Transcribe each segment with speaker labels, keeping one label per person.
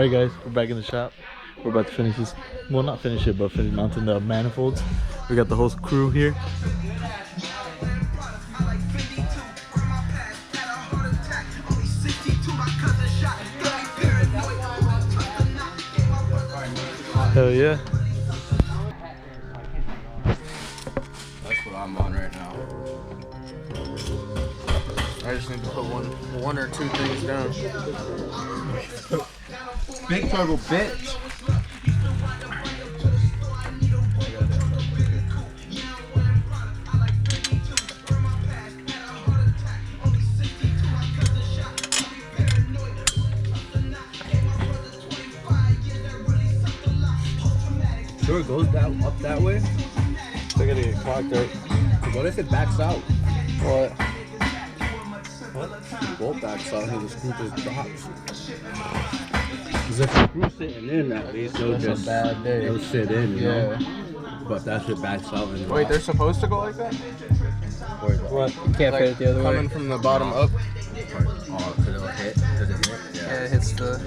Speaker 1: Alright guys, we're back in the shop. We're about to finish this, well not finish it, but finish mounting the manifolds. We got the whole crew here. Hell yeah.
Speaker 2: That's what I'm on right now. I just need to put one or two things down. Big turbo bitch. Sure, it goes down up that way.
Speaker 1: So I gotta get clocked right.
Speaker 2: What if it backs out?
Speaker 1: What?
Speaker 2: What? Bolt backs out, and the screw just drops. Because if the screw's sitting in, at least it'll just
Speaker 1: bad day.
Speaker 2: It'll sit in, you
Speaker 1: Yeah.
Speaker 2: know? But that shit backs out and
Speaker 3: Wait, they're supposed to go like that?
Speaker 1: What? You can't fit it the other way.
Speaker 3: Coming from the bottom up?
Speaker 2: Oh, because it'll hit? Does it hit?
Speaker 3: Yeah, it hits the...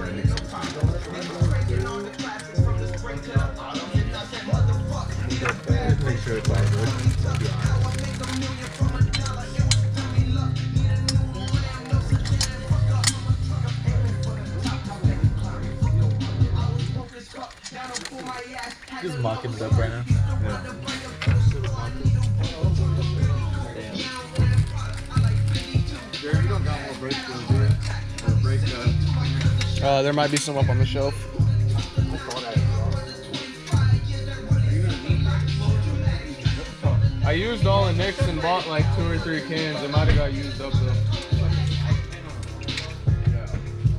Speaker 2: Make sure it's all good.
Speaker 1: Just mocking it up right now.
Speaker 3: there might be some up on the shelf. I used all the nicks and bought like 2 or 3 cans. It might have got used up though.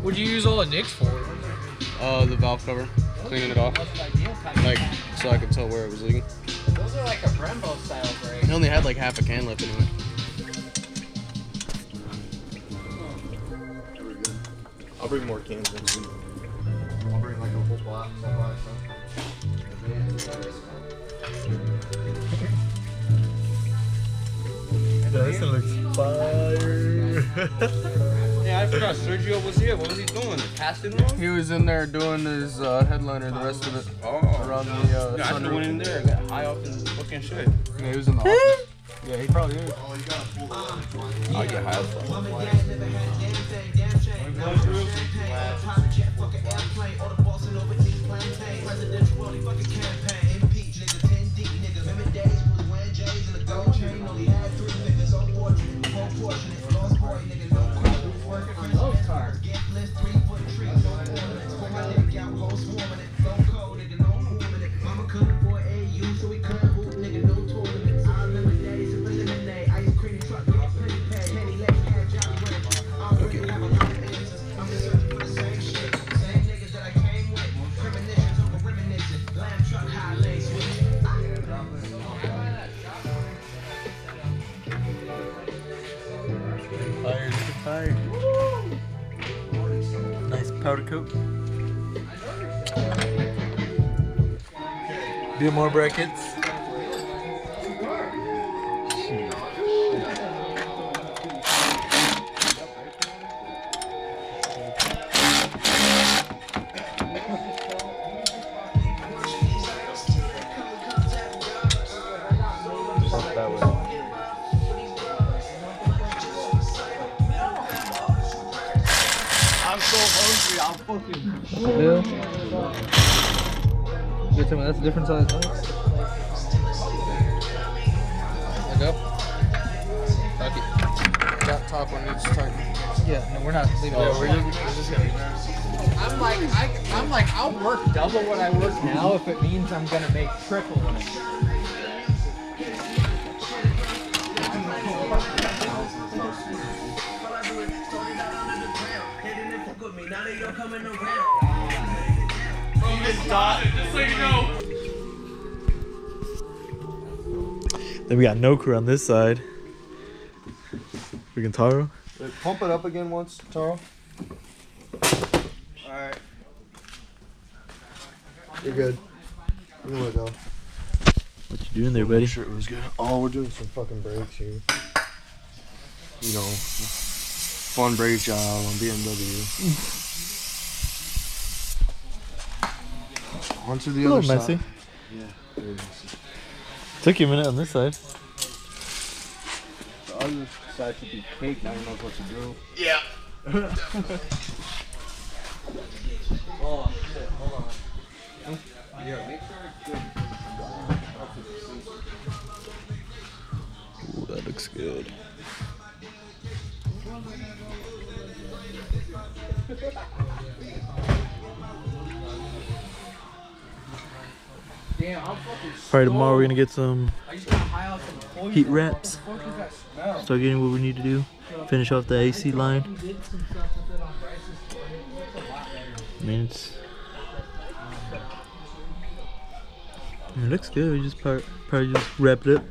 Speaker 4: What'd you use all the nicks for?
Speaker 3: The valve cover. Cleaning it off. Like, so I could tell where it was leaking.
Speaker 4: Those are like a Brembo style brake.
Speaker 3: I only had like half a can left anyway.
Speaker 2: I'll bring more cans next week. I'll bring like a whole box.
Speaker 1: This one looks fire.
Speaker 4: Yeah, I forgot Sergio was here. What was he doing? Casting wrong?
Speaker 3: He was in there doing his headliner, the rest of it.
Speaker 4: Oh.
Speaker 3: Around the
Speaker 4: I
Speaker 3: sunroof.
Speaker 4: went in there and got high off and fucking shit.
Speaker 3: Yeah, he was in the office. Yeah, he probably is.
Speaker 2: I'll get high as fuck.
Speaker 1: Fire. Nice powder coat. Do more brackets. That way.
Speaker 4: I'm so hungry. I'll fucking...
Speaker 1: Yeah. You tell me that's a different size box?
Speaker 3: Look up. Tuck it. That top one needs to tighten.
Speaker 1: Yeah, no, we're not leaving it. We're just gonna be
Speaker 4: I'm like, I'll work double what I work now if it means I'm gonna make triple what I
Speaker 1: Then we got no crew on this side. Freaking Taro.
Speaker 2: Pump it up again once, Taro.
Speaker 3: Alright.
Speaker 2: You're good. You can let go.
Speaker 1: What you doing there, buddy?
Speaker 2: Sure, it was good. Oh, we're doing some fucking brakes here. You know, fun brake job on BMW. onto
Speaker 1: A
Speaker 2: the
Speaker 1: little
Speaker 2: other
Speaker 1: messy.
Speaker 2: side. Yeah, very messy.
Speaker 1: Took you a minute on this side.
Speaker 2: The other side should be cake. Now he knows what to do.
Speaker 1: Yeah.
Speaker 4: Oh shit, hold on.
Speaker 2: Yeah, make sure it's good.
Speaker 1: Ooh, that looks good.
Speaker 4: Damn, I'm fucking
Speaker 1: Probably tomorrow we're gonna get some
Speaker 4: I just got high off some poison.
Speaker 1: heat wraps.
Speaker 4: What the fuck is that smell?
Speaker 1: Start getting what we need to do. Finish off the AC line. I mean, it looks good. We just probably just wrapped it up.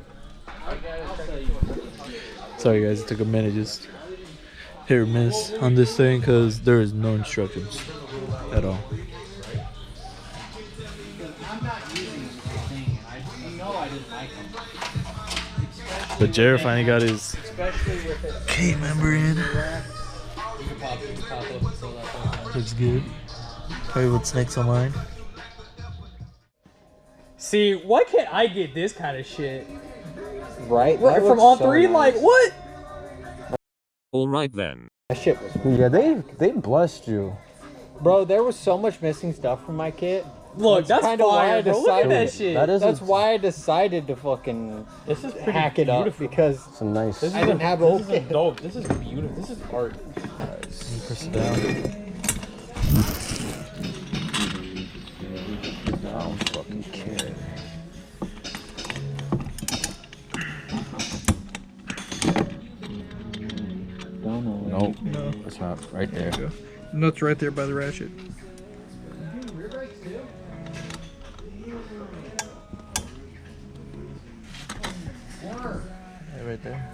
Speaker 1: Sorry guys, it took a minute, just hit or miss on this thing because there is no instructions at all.
Speaker 4: I'm not using anything. You know I didn't like them.
Speaker 1: But Jared finally got his
Speaker 4: Especially with it.
Speaker 1: K member in.
Speaker 4: You can pop up and fill that up.
Speaker 1: Looks good. Probably what's next on mine.
Speaker 5: See, why can't I get this kind of shit?
Speaker 4: Right?
Speaker 5: Right from ON3? Like, what?
Speaker 6: All right then.
Speaker 4: That shit was.
Speaker 2: Yeah, they blessed you.
Speaker 4: Bro, there was so much missing stuff from my kit.
Speaker 5: Look, that's
Speaker 4: kinda why
Speaker 5: fire,
Speaker 4: I
Speaker 5: bro. Look at that
Speaker 4: decided-
Speaker 5: shit.
Speaker 4: That's why I decided to fucking
Speaker 5: This is pretty
Speaker 4: hack it up
Speaker 5: beautiful.
Speaker 4: because
Speaker 2: Some nice.
Speaker 4: I didn't have a whole
Speaker 5: This is
Speaker 4: kit.
Speaker 5: dope. This is beautiful. This is art.
Speaker 1: Press it down.
Speaker 2: I don't fucking care. Nope.
Speaker 1: No.
Speaker 2: It's not right there.
Speaker 5: Nuts right there by the ratchet.
Speaker 1: Yeah, right there.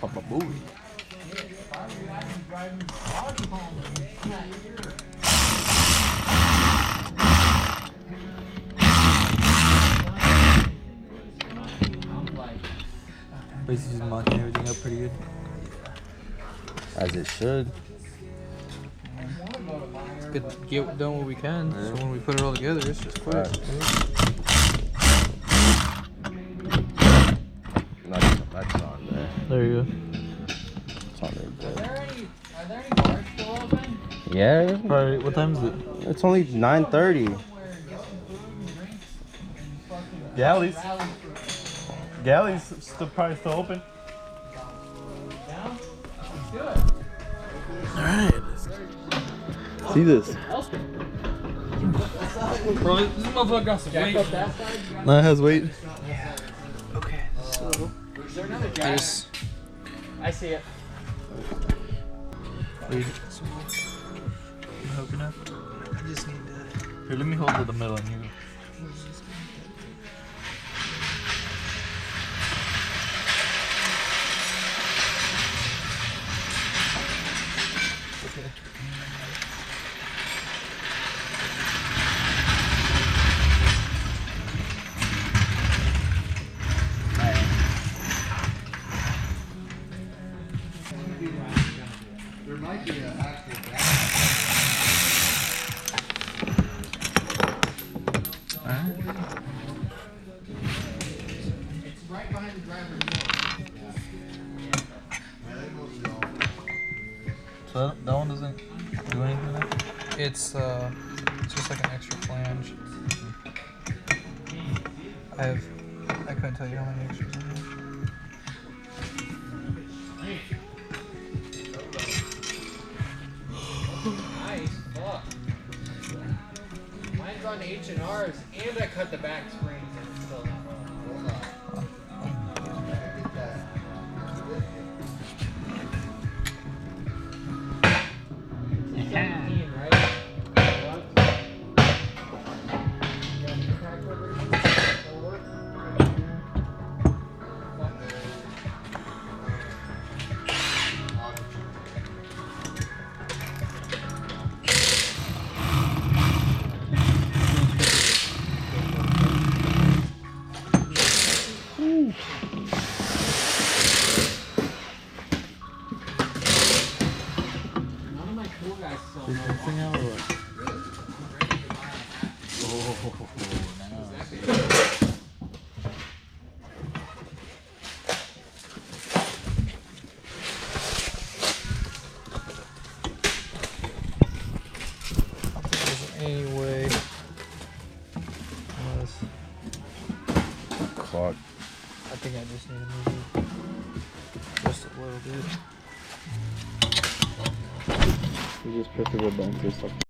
Speaker 2: Papa Booey.
Speaker 1: Basically just mocking everything up pretty good.
Speaker 2: As it should.
Speaker 5: It's good to get done what we can. So when we put it all together, it's just quick.
Speaker 2: That's on there.
Speaker 1: There you go.
Speaker 2: It's on there.
Speaker 4: Are there any bars still open?
Speaker 2: Yeah.
Speaker 1: Probably, what time is it?
Speaker 2: It's only 9:30.
Speaker 1: Galleys. Galleys probably still open. Alright. See this.
Speaker 5: Bro, this motherfucker got some weight.
Speaker 1: Now it has weight.
Speaker 5: Okay.
Speaker 4: Is there another
Speaker 5: I
Speaker 4: jack?
Speaker 5: just...
Speaker 4: I see it.
Speaker 1: Wait. You hooking up?
Speaker 5: I just need to...
Speaker 1: Here, let me hold it in the middle and you.
Speaker 4: There might be an actual jack. It's right behind the driver's door.
Speaker 1: So that one doesn't do anything now?
Speaker 5: It's just like an extra flange. I couldn't tell you how many extras I have.
Speaker 4: Nice. Fuck. Mine's on H&R's and I cut the back springs and it's still not rolling. Hold on. Get that. It's 17, right? What? You got any crack over here? That'll work? Fuck.
Speaker 1: thing out or what? Oh,
Speaker 5: Anyway.
Speaker 1: clock.
Speaker 5: I think I just need to move it just a little bit.
Speaker 1: You just press the red button to stop.